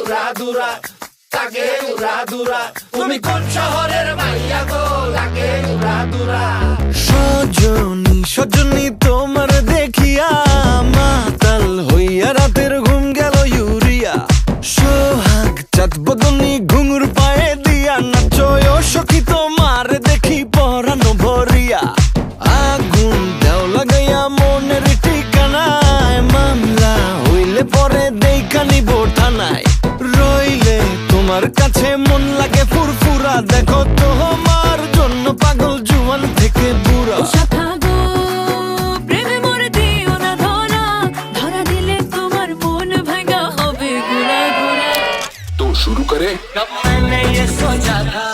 উড়াদুরা, লাগে উড়াদুরা। তুমি কোন শহরের মাইয়া গো, লাগে উড়াদুরা। সজনী সজনী তোমার দেখিয়া মাতাল হইয়া রাতের ঘুম গেল ইউরিয়া। সোহাগ চাঁদ বদনী ঘুঙুর পায়ে দিয়া নাচয় সখী তোমার দেখি পরানো ভরিয়া। আগুন দেও লাগাইয়া মনের ঠিকানায়, মামলা হইলে পরে দেইখা নিব থানায়। রইলে তোমার কাছে মন লাগে ফুরফুরা, দেখো তোমার জন্য পাগল জুয়ান থেকে বুড়া। तो शुरू करें। कब मैंने ये सोचा था